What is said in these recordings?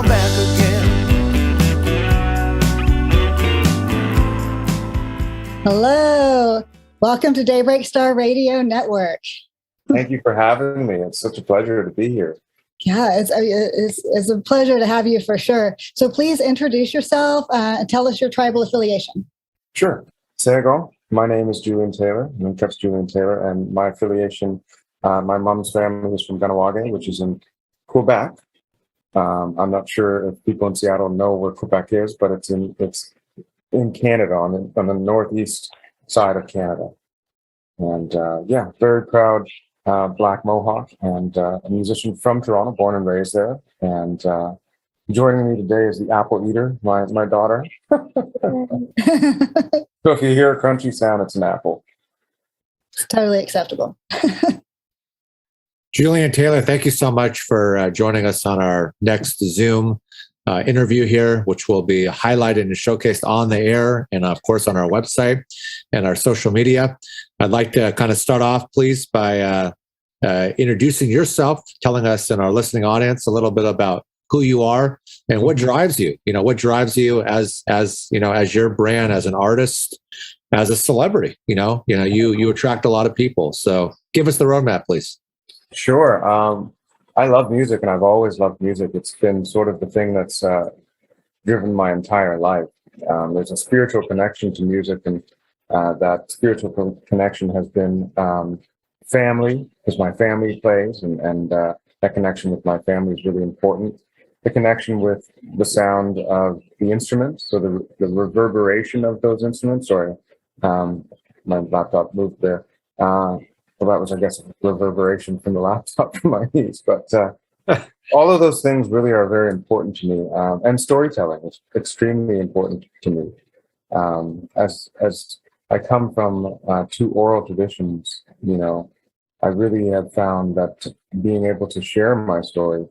back again. Hello. Welcome to Daybreak Star Radio Network. Thank you for having me. It's such a pleasure to be here. Yeah, it's a pleasure to have you for sure. So please introduce yourself and tell us your tribal affiliation. Sure. Senegal. My name is Julian Taylor. I'm Julian Taylor, and my affiliation, my mom's family is from Ganawage, which is in Quebec. I'm not sure if people in Seattle know where Quebec is, but it's in Canada, on the northeast side of Canada. And very proud Black Mohawk, and a musician from Toronto, born and raised there. And joining me today is the apple eater, my daughter. So if you hear a crunchy sound, it's an apple. It's totally acceptable. Julian Taylor, thank you so much for joining us on our next Zoom interview here, which will be highlighted and showcased on the air and, of course, on our website and our social media. I'd like to kind of start off, please, by introducing yourself, telling us and our listening audience a little bit about who you are and what drives you. You know, what drives you as your brand, as an artist, as a celebrity. You attract a lot of people. So give us the roadmap, please. Sure. I love music, and I've always loved music. It's been sort of the thing that's driven my entire life. There's a spiritual connection to music, and that spiritual connection has been family, because my family plays, and that connection with my family is really important. The connection with the sound of the instruments, so the reverberation of those instruments. Sorry, my laptop moved there. Well, that was, I guess, reverberation from the laptop from my knees. But all of those things really are very important to me. And storytelling is extremely important to me. As I come from two oral traditions, I really have found that being able to share my story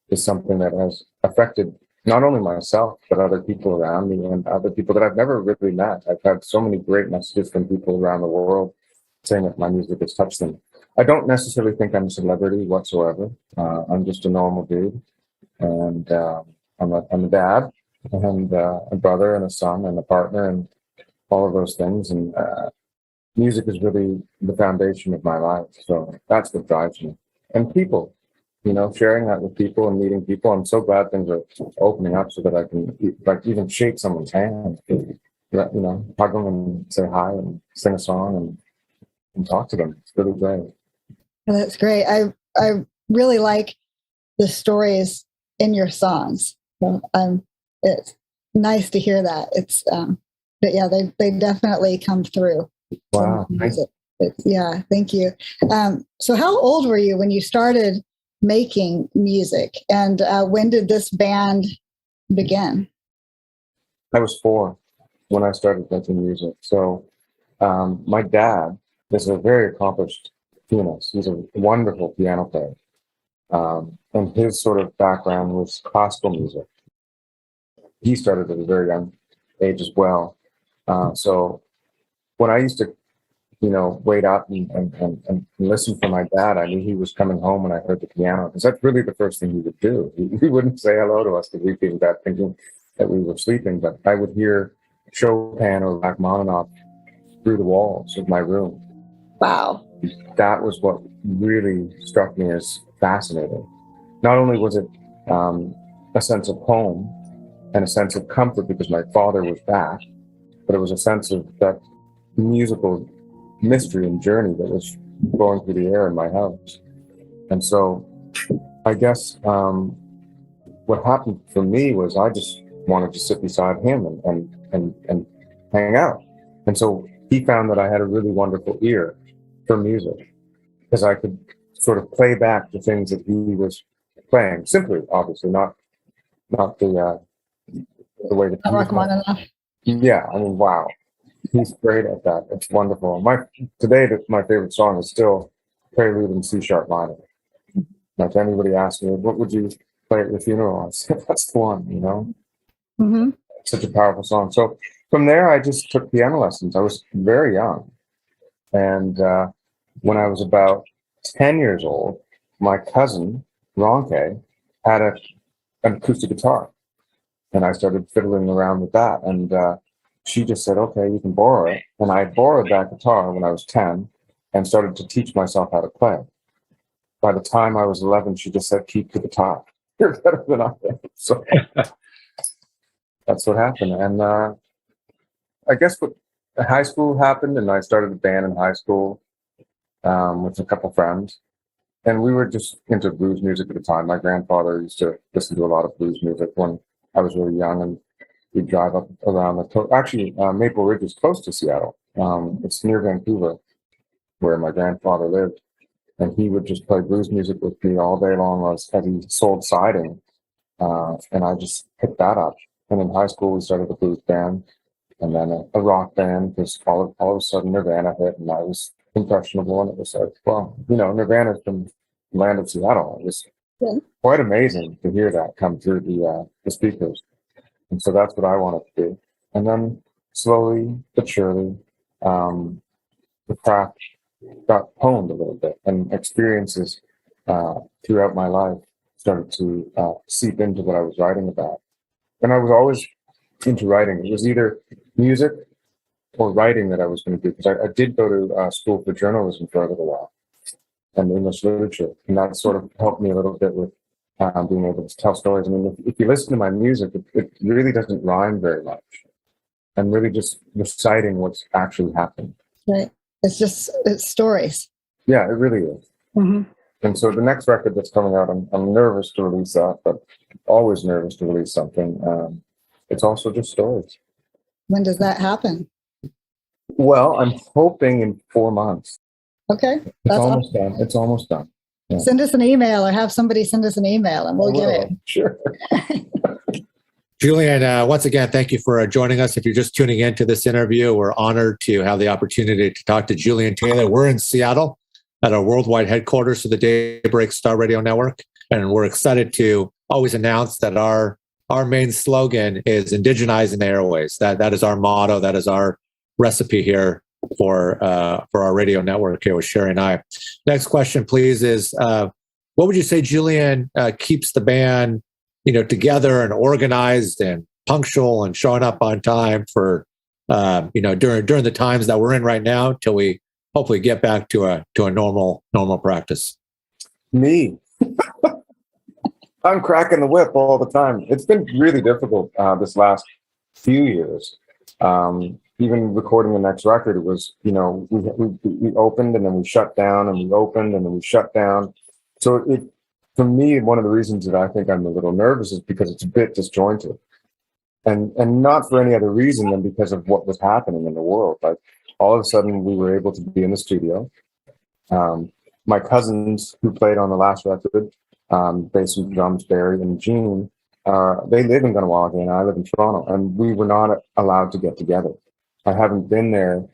is something that has affected not only myself, but other people around me and other people that I've never really met. I've had so many great messages from people around the world saying that my music has touched them. I don't necessarily think I'm a celebrity whatsoever. I'm just a normal dude, and I'm a dad, and a brother, and a son, and a partner, and all of those things. And music is really the foundation of my life. So that's what drives me. And people, sharing that with people and meeting people. I'm so glad things are opening up so that I can even shake someone's hand, hug them and say hi and sing a song and talk to them. It's really great. That's great. I really like the stories in your songs. So, it's nice to hear that. It's but yeah, they definitely come through. Wow. Nice. Yeah, thank you. So how old were you when you started making music, and when did this band begin? I was 4 when I started making music. So my dad is a very accomplished pianist. He's a wonderful piano player. And his sort of background was classical music. He started at a very young age as well. So when I used to, wait up and listen for my dad, I knew he was coming home when I heard the piano, because that's really the first thing he would do. He wouldn't say hello to us because we'd be in bed thinking that we were sleeping, but I would hear Chopin or Rachmaninoff through the walls of my room. Wow. That was what really struck me as fascinating. Not only was it a sense of home and a sense of comfort because my father was back, but it was a sense of that musical mystery and journey that was going through the air in my house. And so I guess what happened for me was I just wanted to sit beside him and hang out. And so he found that I had a really wonderful ear for music, because I could sort of play back the things that he was playing, simply, obviously, not the way that he was. Yeah, I mean, wow. He's great at that. It's wonderful. Today, my favorite song is still Prelude in C sharp minor. Like, anybody asks me, what would you play at your funeral? I said, that's the one, Mm-hmm. Such a powerful song. So from there, I just took piano lessons. I was very young. And when I was about 10 years old, my cousin, Ronke, had an acoustic guitar. And I started fiddling around with that. And she just said, okay, you can borrow it. And I borrowed that guitar when I was 10 and started to teach myself how to play. By the time I was 11, she just said, keep the guitar. You're better than I am. So that's what happened. And I guess what high school happened, and I started a band in high school with a couple friends. And we were just into blues music at the time. My grandfather used to listen to a lot of blues music when I was really young, and we'd drive up around the coast. Actually, Maple Ridge is close to Seattle. It's near Vancouver, where my grandfather lived. And he would just play blues music with me all day long as he sold siding. And I just picked that up. And in high school, we started a blues band and then a rock band, because all of a sudden Nirvana hit and I was impressionable. And it was like, well, Nirvana's from the land of Seattle. It was quite amazing to hear that come through the speakers. And so that's what I wanted to do. And then slowly but surely, the craft got honed a little bit, and experiences throughout my life started to seep into what I was writing about. And I was always into writing. It was either music or writing that I was going to do, because I did go to school for journalism for a little while and English literature. And that sort of helped me a little bit with being able to tell stories. I mean, if you listen to my music, it really doesn't rhyme very much. I'm really just reciting what's actually happened. Right. It's stories. Yeah, it really is. Mm-hmm. And so the next record that's coming out, I'm nervous to release that, but always nervous to release something. It's also just stories. When does that happen? Well, I'm hoping in 4 months. Okay. It's almost done. It's almost done. Yeah. Send us an email, or have somebody send us an email and we'll get it. Sure. Julian, once again, thank you for joining us. If you're just tuning into this interview, we're honored to have the opportunity to talk to Julian Taylor. We're in Seattle at our worldwide headquarters for the Daybreak Star Radio Network, and we're excited to always announce that our main slogan is indigenizing the airways. That is our motto. That is our recipe here for our radio network here with Sherry and I. Next question, please, is what would you say, Julian, keeps the band together and organized and punctual and showing up on time for, during the times that we're in right now, till we hopefully get back to a normal practice? Me. I'm cracking the whip all the time. It's been really difficult this last few years. Even recording the next record, it was, we opened and then we shut down, and we opened and then we shut down. So for me, one of the reasons that I think I'm a little nervous is because it's a bit disjointed, and not for any other reason than because of what was happening in the world. Like, all of a sudden we were able to be in the studio. My cousins who played on the last record, bass and drums, Barry and Gene, they live in Ganawagi and I live in Toronto, and we were not allowed to get together. We haven't been there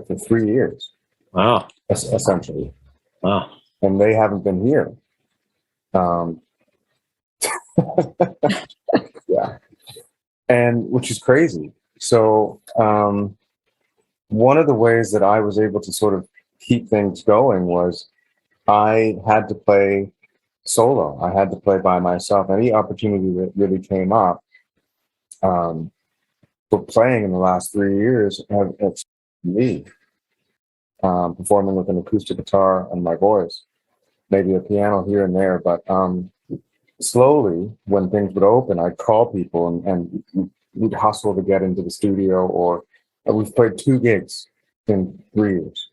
for 3 years. Wow. Essentially. Wow. And they haven't been here. Yeah. And which is crazy. So one of the ways that I was able to sort of keep things going was I had to play solo. I had to play by myself. Any opportunity that really came up for playing in the last 3 years, it's me performing with an acoustic guitar and my voice, maybe a piano here and there. But slowly, when things would open, I'd call people and we'd hustle to get into the studio. Or we've played 2 gigs in 3 years.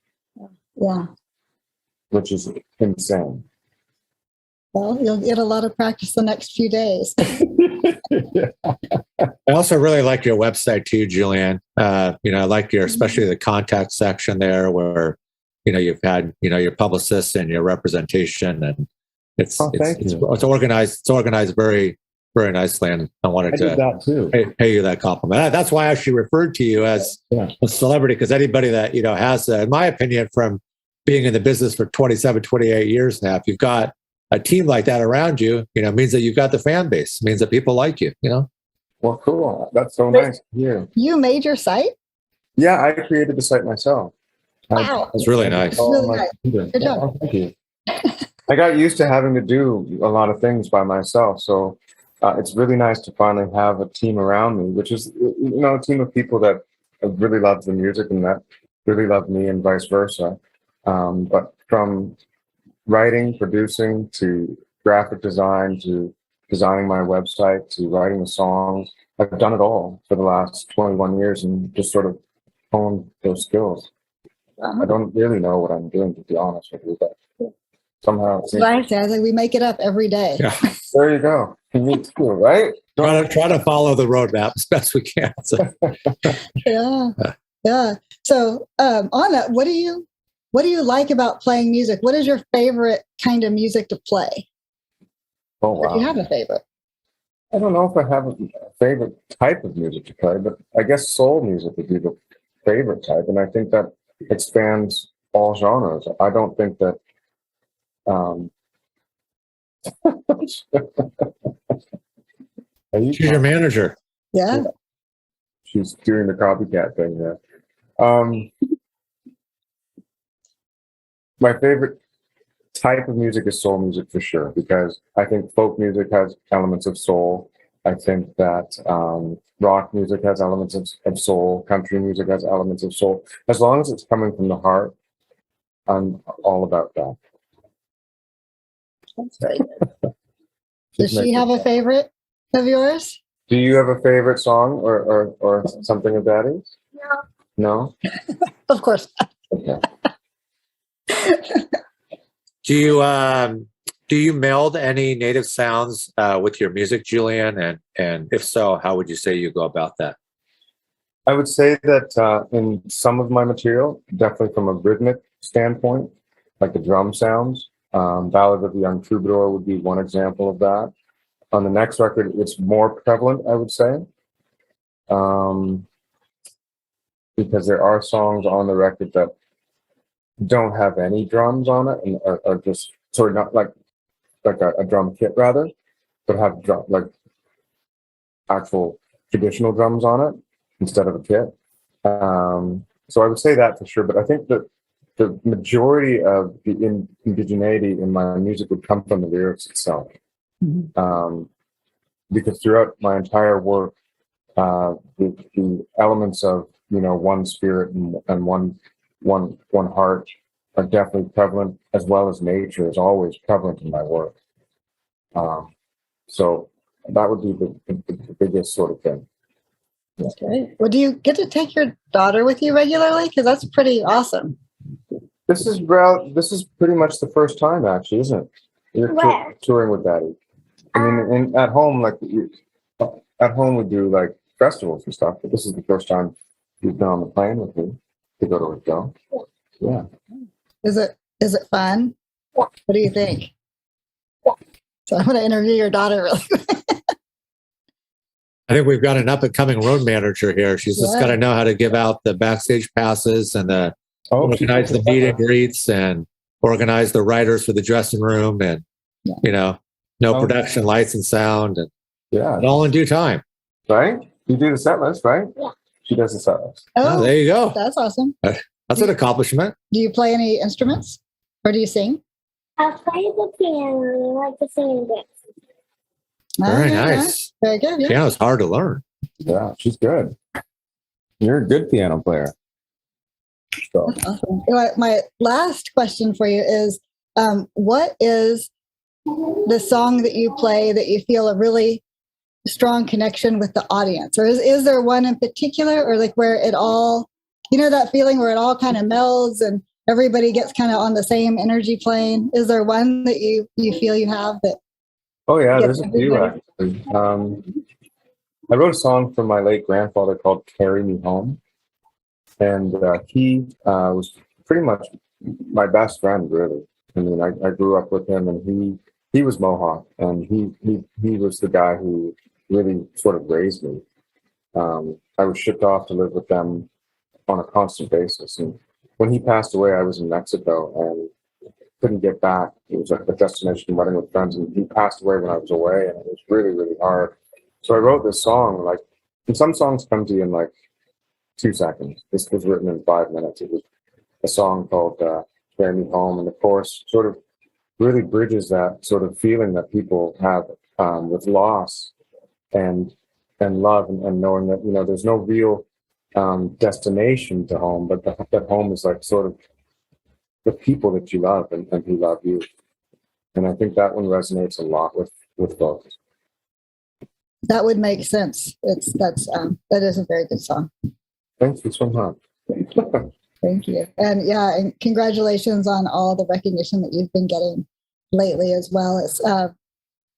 Yeah. Which is insane. Well, You'll get a lot of practice the next few days. I also really like your website too, Julian. I like especially the contact section there, where you've had your publicists and your representation, and it's organized. It's organized very, very nicely, and I wanted to that too. Pay you that compliment. That's why I actually referred to you as a celebrity, because anybody that has, in my opinion, from being in the business for 27, 28 years now, if you've got a team like that around you, means that you've got the fan base, means that people like you, Well, cool. That's so nice to hear. You made your site? Yeah, I created the site myself. Wow. It's really nice. Really nice. Good job. Thank you. I got used to having to do a lot of things by myself. So it's really nice to finally have a team around me, which is, a team of people that really love the music and that really love me and vice versa. But from writing, producing, to graphic design, to designing my website, to writing the songs, I've done it all for the last 21 years and just sort of honed those skills. I don't really know what I'm doing, to be honest with you, but somehow it seems Right. I think we make it up every day. Yeah. there you go. Me too, right? Try to follow the roadmap as best we can. So, Yeah. So on that, what do you like about playing music? What is your favorite kind of music to play? Oh, Or wow. do you have a favorite? I don't know if I have a favorite type of music to play, but I guess soul music would be the favorite type. And I think that expands all genres. I don't think that she's your manager. Yeah. She's doing the copycat thing there. My favorite type of music is soul music for sure, because I think folk music has elements of soul. I think that rock music has elements of soul. Country music has elements of soul. As long as it's coming from the heart, I'm all about that. That's very good. Does she have a favorite of yours? Do you have a favorite song or something of Daddy's? No. No? Of course. Okay. Do you meld any native sounds with your music, Julian? And if so, how would you say you go about that? I would say that in some of my material, definitely from a rhythmic standpoint, like the drum sounds, Ballad of the Young Troubadour would be one example of that. On the next record, it's more prevalent, I would say, because there are songs on the record that don't have any drums on it and are just sort of not like a drum kit rather, but have like actual traditional drums on it instead of a kit. So I would say that for sure. But I think that the majority of the indigeneity in my music would come from the lyrics itself. Mm-hmm. Because throughout my entire work, the elements of one spirit and one heart are definitely prevalent, as well as nature is always prevalent in my work. So that would be the biggest sort of thing. That's great. Well, do you get to take your daughter with you regularly? Because that's pretty awesome. This is pretty much the first time, actually, isn't it? You're touring with Daddy. I mean, at home, we do like festivals and stuff, but this is the first time you've been on the plane with me to go to a show. Yeah. Is it fun? What do you think? So I'm going to interview your daughter really quick. I think we've got an up-and-coming road manager here. She's just got to know how to give out the backstage passes and organize the meet and greets and organize the writers for the dressing room and, production lights and sound and all in due time. Right? You do the set list, right? Yeah. She does the set list. Oh, there you go. That's awesome. That's an accomplishment. Do you play any instruments or do you sing? I play the piano and I like to sing and dance. Very nice. Very good. Yeah. Piano's hard to learn. Yeah, she's good. You're a good piano player. So. Awesome. My last question for you is, what is the song that you play that you feel a really strong connection with the audience? Or is there one in particular, or like where it all, that feeling where it all kind of melds and everybody gets kind of on the same energy plane? Is there one that you feel you have that? Oh yeah, there's a few actually. I wrote a song for my late grandfather called "Carry Me Home," and he was pretty much my best friend, really. I mean, I grew up with him, and he was Mohawk, and he was the guy who really sort of raised me. I was shipped off to live with them on a constant basis, and when he passed away, I was in Mexico and couldn't get back. It was like a destination wedding with friends, and he passed away when I was away, and it was really, really hard. So I wrote this song, and some songs come to you in 2 seconds. This was written in 5 minutes. It was a song called "Carry Me Home," and the chorus sort of really bridges that sort of feeling that people have with loss and love, and knowing that, you know, there's no real destination to home, but that home is like sort of the people that you love and who love you. And I think that one resonates a lot with folks. That would make sense. That is a very good song. Thank you so much. Thank you. And yeah, and congratulations on all the recognition that you've been getting lately as well. It's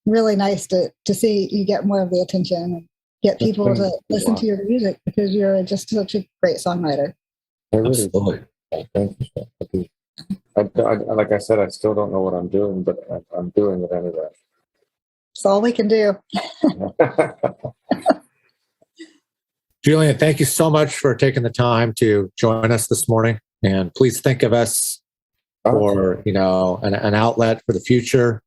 really nice to see you get more of the attention and get people to listen to your music, because you're just such a great songwriter. Absolutely. Thank you. Like I said, I still don't know what I'm doing, but I'm doing it anyway. It's all we can do. Julian, thank you so much for taking the time to join us this morning. And please think of us for, you know, an outlet for the future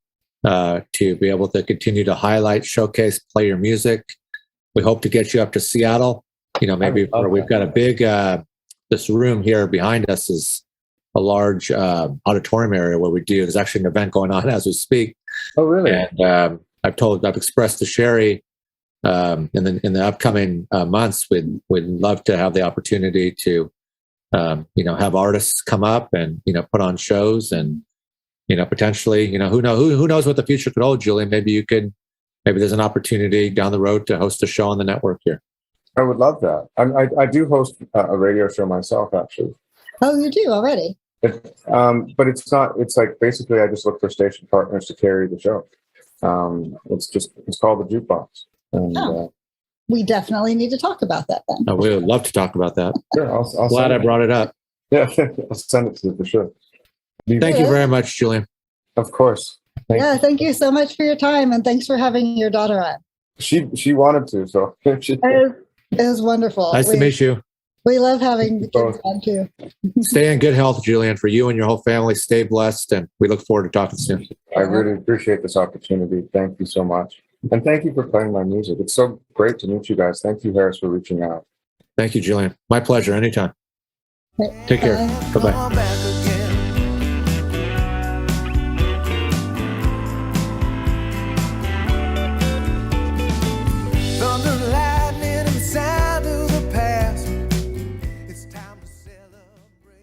to be able to continue to highlight, showcase, play your music. We hope to get you up to Seattle. You know, maybe we've got a big, this room here behind us is a large auditorium area where there's actually an event going on as we speak. Oh, really? And I've expressed to Sherry in the upcoming months, we'd love to have the opportunity to, you know, have artists come up and, you know, put on shows, and, you know, potentially, you know, who knows what the future could hold, Julian. Maybe there's an opportunity down the road to host a show on the network here. I would love that. I do host a radio show myself, actually. Oh, you do already? But it's not. It's like basically I just look for station partners to carry the show. It's called the Jukebox. And, we definitely need to talk about that then. We would love to talk about that. Sure, I'll glad I brought it up. Yeah, I'll send it to you for sure. Thank you very much, Julian. Of course. Thank you so much for your time, and thanks for having your daughter on. She wanted to, so It was wonderful. Nice to meet you. We love having the kids on too. Stay in good health, Julian, for you and your whole family. Stay blessed, and we look forward to talking soon. I really appreciate this opportunity. Thank you so much. And thank you for playing my music. It's so great to meet you guys. Thank you, Harris, for reaching out. Thank you, Julian. My pleasure. Anytime. Take care. Bye-bye.